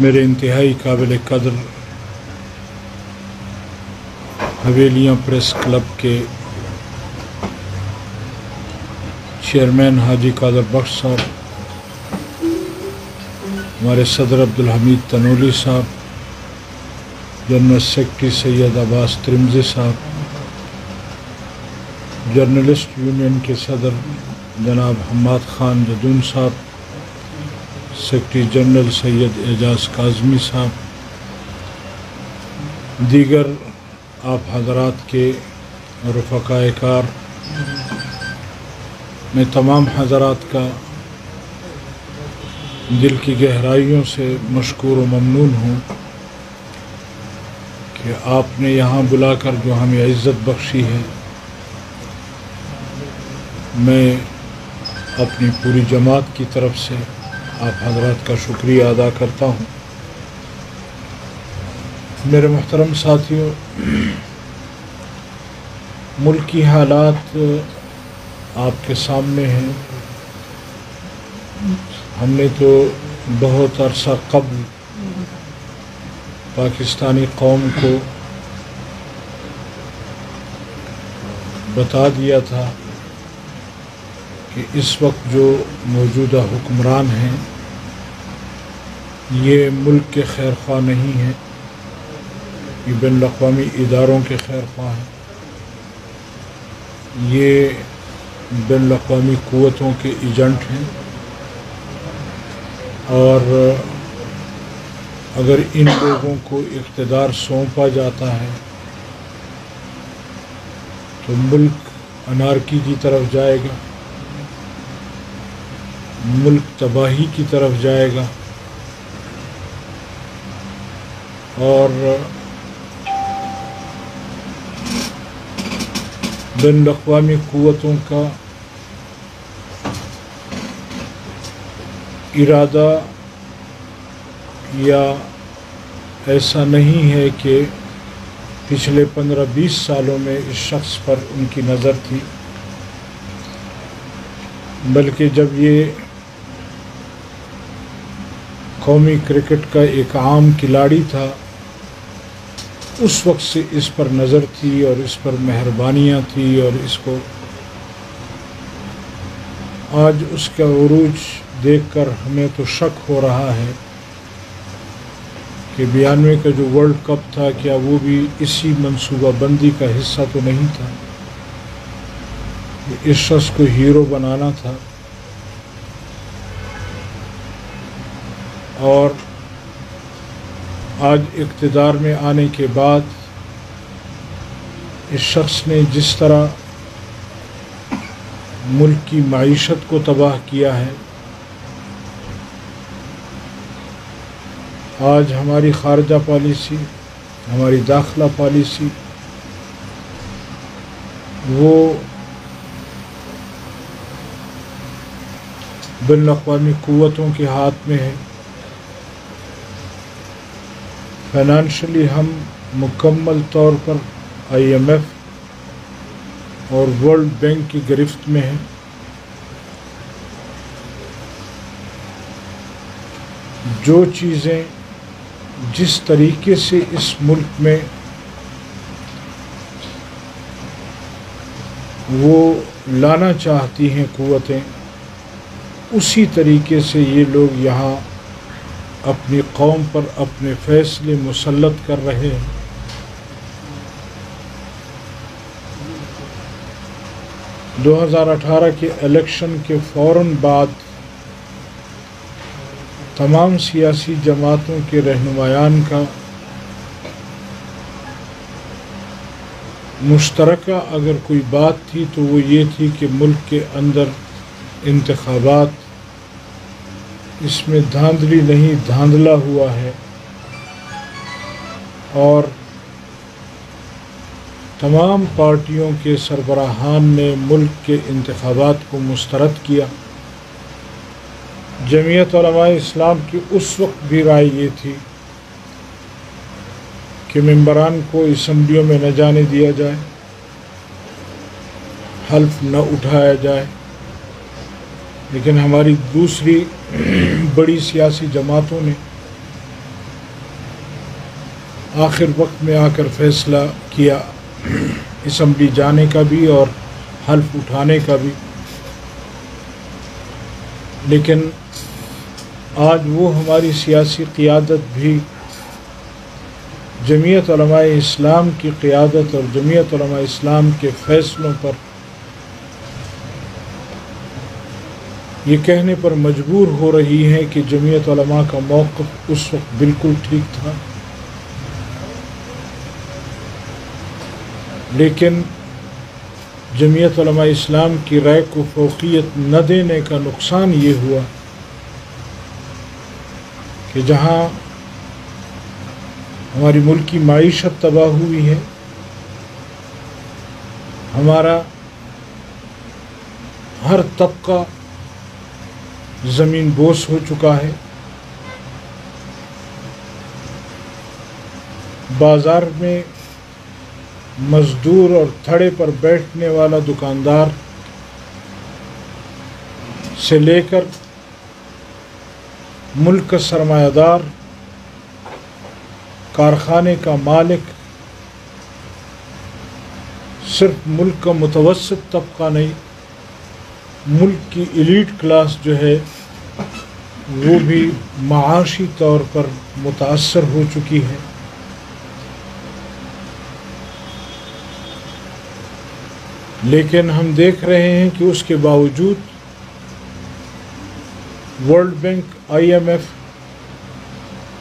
میرے انتہائی قابل قدر حویلیاں پریس کلب کے چیئرمین حاجی قادر بخش صاحب، ہمارے صدر عبدالحمید تنولی صاحب، جنرل سیکرٹری سید عباس ترمزی صاحب، جرنلسٹ یونین کے صدر جناب حماد خان جدون صاحب، سیکرٹری جنرل سید اعجاز کاظمی صاحب، دیگر آپ حضرات کے رفقائے کار، میں تمام حضرات کا دل کی گہرائیوں سے مشکور و ممنون ہوں کہ آپ نے یہاں بلا کر جو ہمیں عزت بخشی ہے۔ میں اپنی پوری جماعت کی طرف سے آپ حضرات کا شکریہ ادا کرتا ہوں۔ میرے محترم ساتھیوں، ملکی حالات آپ کے سامنے ہیں۔ ہم نے تو بہت عرصہ قبل پاکستانی قوم کو بتا دیا تھا کہ اس وقت جو موجودہ حکمران ہیں یہ ملک کے خیر خواہ نہیں ہیں، یہ بین الاقوامی اداروں کے خیر خواہ ہیں، یہ بین الاقوامی قوتوں کے ایجنٹ ہیں، اور اگر ان لوگوں کو اقتدار سونپا جاتا ہے تو ملک انارکی کی طرف جائے گا، ملک تباہی کی طرف جائے گا، اور بین الاقوامی قوتوں کا ارادہ یا ایسا نہیں ہے کہ پچھلے 15-20 سالوں میں اس شخص پر ان کی نظر تھی، بلکہ جب یہ قومی کرکٹ کا ایک عام کھلاڑی تھا اس وقت سے اس پر نظر تھی اور اس پر مہربانیاں تھی، اور اس کو آج اس کا عروج دیکھ کر ہمیں تو شک ہو رہا ہے کہ 92 کا جو ورلڈ کپ تھا کیا وہ بھی اسی منصوبہ بندی کا حصہ تو نہیں تھا؟ اس شخص کو ہیرو بنانا تھا، اور آج اقتدار میں آنے کے بعد اس شخص نے جس طرح ملک کی معیشت کو تباہ کیا ہے، آج ہماری خارجہ پالیسی، ہماری داخلہ پالیسی وہ بین الاقوامی قوتوں کے ہاتھ میں ہے۔ فائنانشلی ہم مکمل طور پر IMF اور ورلڈ بینک کی گرفت میں ہیں۔ جو چیزیں جس طریقے سے اس ملک میں وہ لانا چاہتی ہیں قوتیں، اسی طریقے سے یہ لوگ یہاں اپنی قوم پر اپنے فیصلے مسلط کر رہے ہیں۔ – 2018 کے الیکشن کے فوراً بعد تمام سیاسی جماعتوں کے رہنمایان کا مشترکہ اگر کوئی بات تھی تو وہ یہ تھی کہ ملک کے اندر انتخابات، اس میں دھاندلی نہیں دھاندلا ہوا ہے، اور تمام پارٹیوں کے سربراہان نے ملک کے انتخابات کو مسترد کیا۔ جمعیت علماء اسلام کی اس وقت بھی رائے یہ تھی کہ ممبران کو اسمبلیوں میں نہ جانے دیا جائے، حلف نہ اٹھایا جائے، لیکن ہماری دوسری بڑی سیاسی جماعتوں نے آخر وقت میں آ کر فیصلہ کیا اسمبلی جانے کا بھی اور حلف اٹھانے کا بھی، لیکن آج وہ ہماری سیاسی قیادت بھی جمعیت علماء اسلام کی قیادت اور جمعیت علماء اسلام کے فیصلوں پر یہ کہنے پر مجبور ہو رہی ہے کہ جمعیت علماء کا موقف اس وقت بالکل ٹھیک تھا، لیکن جمعیت علماء اسلام کی رائے کو فوقیت نہ دینے کا نقصان یہ ہوا کہ جہاں ہماری ملکی معیشت تباہ ہوئی ہے، ہمارا ہر طبقہ زمین بوس ہو چکا ہے، بازار میں مزدور اور تھڑے پر بیٹھنے والا دکاندار سے لے کر ملک کا سرمایہ دار، کارخانے کا مالک، صرف ملک کا متوسط طبقہ نہیں، ملک کی ایلیٹ کلاس جو ہے وہ بھی معاشی طور پر متاثر ہو چکی ہے۔ لیکن ہم دیکھ رہے ہیں کہ اس کے باوجود world bank, I M F,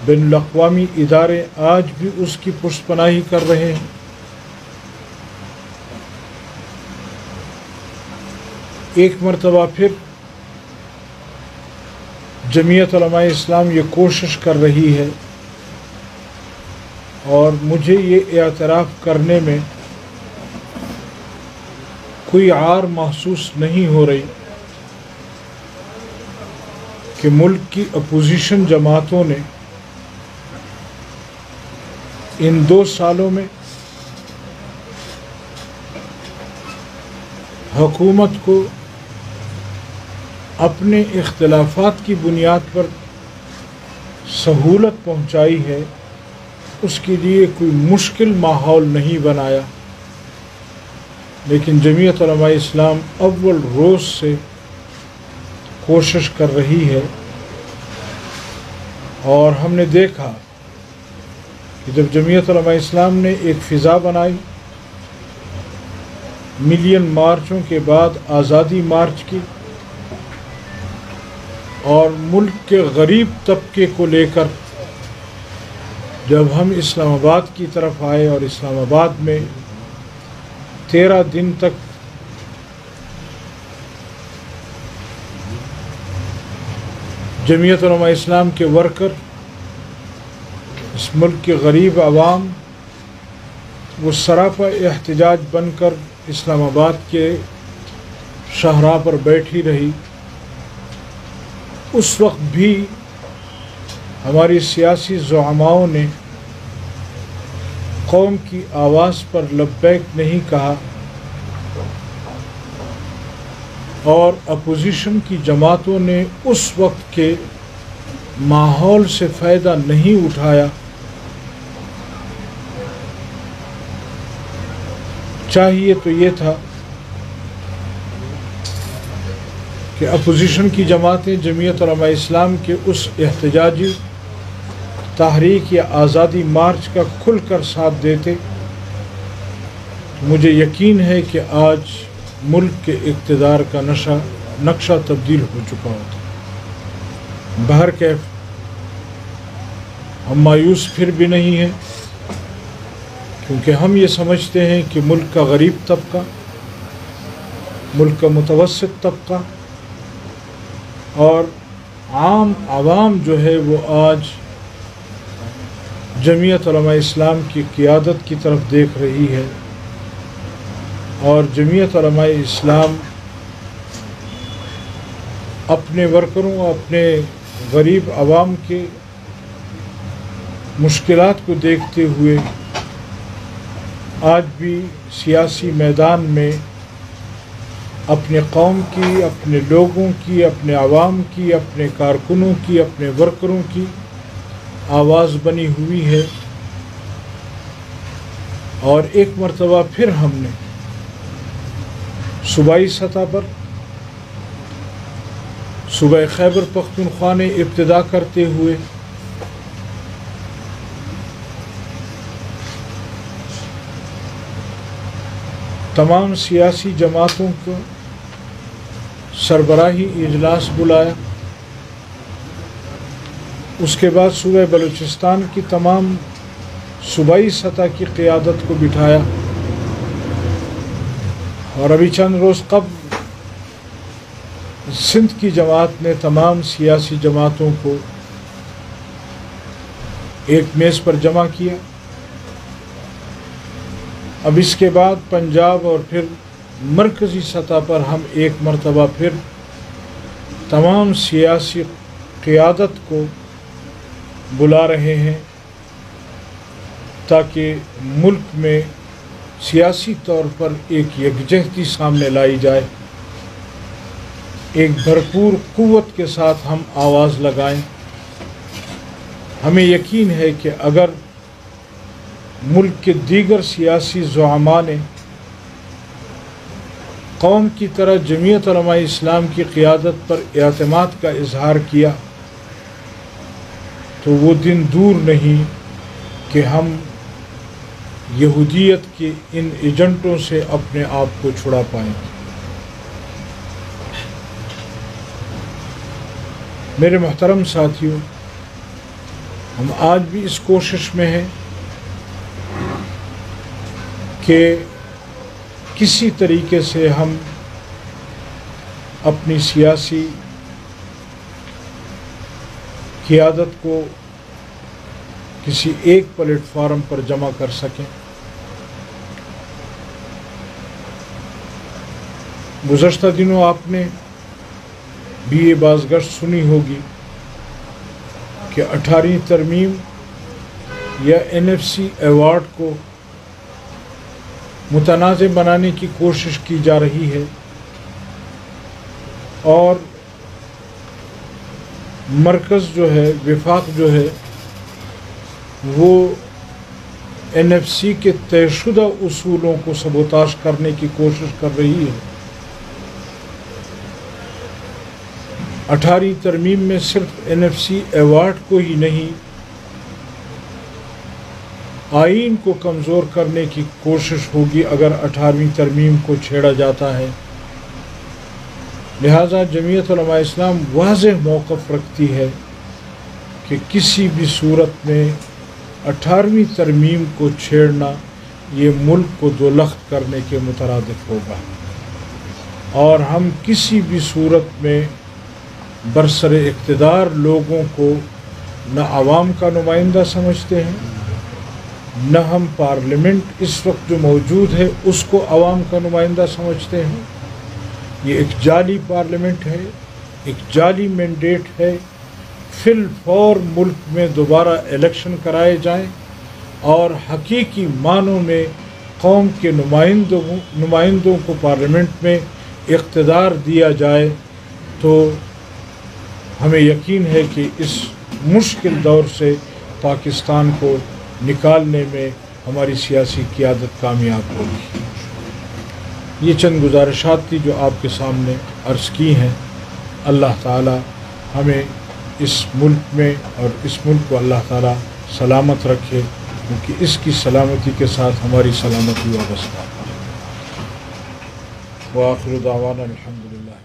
بین الاقوامی ادارے آج بھی اس کی پشت پناہی کر رہے ہیں۔ ایک مرتبہ پھر جمعیت علماء اسلام یہ کوشش کر رہی ہے، اور مجھے یہ اعتراف کرنے میں کوئی عار محسوس نہیں ہو رہی کہ ملک کی اپوزیشن جماعتوں نے ان 2 سالوں میں حکومت کو اپنے اختلافات کی بنیاد پر سہولت پہنچائی ہے، اس کے لیے کوئی مشکل ماحول نہیں بنایا۔ لیکن جمعیت علماء اسلام اول روز سے کوشش کر رہی ہے، اور ہم نے دیکھا کہ جب جمعیت علماء اسلام نے ایک فضا بنائی، ملین مارچوں کے بعد آزادی مارچ کی، اور ملک کے غریب طبقے کو لے کر جب ہم اسلام آباد کی طرف آئے، اور اسلام آباد میں 13 دن تک جمعیت علماء اسلام کے ورکر، اس ملک کے غریب عوام، وہ سراپا احتجاج بن کر اسلام آباد کے شاہراہ پر بیٹھی رہی، اس وقت بھی ہماری سیاسی زعماؤں نے قوم کی آواز پر لبیک نہیں کہا، اور اپوزیشن کی جماعتوں نے اس وقت کے ماحول سے فائدہ نہیں اٹھایا۔ چاہیے تو یہ تھا کہ اپوزیشن کی جماعتیں جمعیت علماء اسلام کے اس احتجاجی تحریک یا آزادی مارچ کا کھل کر ساتھ دیتے۔ مجھے یقین ہے کہ آج ملک کے اقتدار کا نقشہ تبدیل ہو چکا ہوتا۔ بہرکیف ہم مایوس پھر بھی نہیں ہیں، کیونکہ ہم یہ سمجھتے ہیں کہ ملک کا غریب طبقہ، ملک کا متوسط طبقہ اور عام عوام جو ہے وہ آج جمعیت علماء اسلام کی قیادت کی طرف دیکھ رہی ہے، اور جمعیت علماء اسلام اپنے ورکروں، اپنے غریب عوام کے مشکلات کو دیکھتے ہوئے آج بھی سیاسی میدان میں اپنے قوم کی، اپنے لوگوں کی، اپنے عوام کی، اپنے کارکنوں کی، اپنے ورکروں کی آواز بنی ہوئی ہے، اور ایک مرتبہ پھر ہم نے صوبائی سطح پر صوبہ خیبر پختونخوا نے ابتدا کرتے ہوئے تمام سیاسی جماعتوں کو سربراہی اجلاس بلایا، اس کے بعد صوبہ بلوچستان کی تمام صوبائی سطح کی قیادت کو بٹھایا، اور ابھی چند روز قبل سندھ کی جماعت نے تمام سیاسی جماعتوں کو ایک میز پر جمع کیا۔ اب اس کے بعد پنجاب اور پھر مرکزی سطح پر ہم ایک مرتبہ پھر تمام سیاسی قیادت کو بلا رہے ہیں تاکہ ملک میں سیاسی طور پر ایک یکجہتی سامنے لائی جائے، ایک بھرپور قوت کے ساتھ ہم آواز لگائیں۔ ہمیں یقین ہے کہ اگر ملک کے دیگر سیاسی زعماء نے قوم کی طرح جمعیت علماء اسلام کی قیادت پر اعتماد کا اظہار کیا تو وہ دن دور نہیں کہ ہم یہودیت کے ان ایجنٹوں سے اپنے آپ کو چھڑا پائیں گے۔ میرے محترم ساتھیوں، ہم آج بھی اس کوشش میں ہیں کہ کسی طریقے سے ہم اپنی سیاسی قیادت کو کسی ایک پلیٹ فارم پر جمع کر سکیں۔ گزشتہ دنوں آپ نے بھی یہ بازگشت سنی ہوگی کہ 18ویں ترمیم یا NFC ایوارڈ کو متنازع بنانے کی کوشش کی جا رہی ہے، اور مرکز جو ہے، وفاق جو ہے، وہ NFC کے طے شدہ اصولوں کو سبوتاژ کرنے کی کوشش کر رہی ہے۔ 18ویں ترمیم میں صرف NFC ایوارڈ کو ہی نہیں، آئین کو کمزور کرنے کی کوشش ہوگی اگر 18ویں ترمیم کو چھیڑا جاتا ہے۔ لہٰذا جمعیت علماء اسلام واضح موقف رکھتی ہے کہ کسی بھی صورت میں 18ویں ترمیم کو چھیڑنا یہ ملک کو دولخت کرنے کے مترادف ہوگا، اور ہم کسی بھی صورت میں برسر اقتدار لوگوں کو نہ عوام کا نمائندہ سمجھتے ہیں، نہ ہم پارلیمنٹ اس وقت جو موجود ہے اس کو عوام کا نمائندہ سمجھتے ہیں۔ یہ ایک جعلی پارلیمنٹ ہے، ایک جعلی مینڈیٹ ہے۔ فی الفور ملک میں دوبارہ الیکشن کرائے جائیں اور حقیقی معنوں میں قوم کے نمائندوں کو پارلیمنٹ میں اقتدار دیا جائے تو ہمیں یقین ہے کہ اس مشکل دور سے پاکستان کو نکالنے میں ہماری سیاسی قیادت کامیاب ہوگی۔ یہ چند گزارشات تھی جو آپ کے سامنے عرض کی ہیں۔ اللہ تعالی ہمیں اس ملک میں اور اس ملک کو اللہ تعالی سلامت رکھے، کیونکہ اس کی سلامتی کے ساتھ ہماری سلامتی وابستہ ہے۔ وآخر دعوانا الحمدللہ۔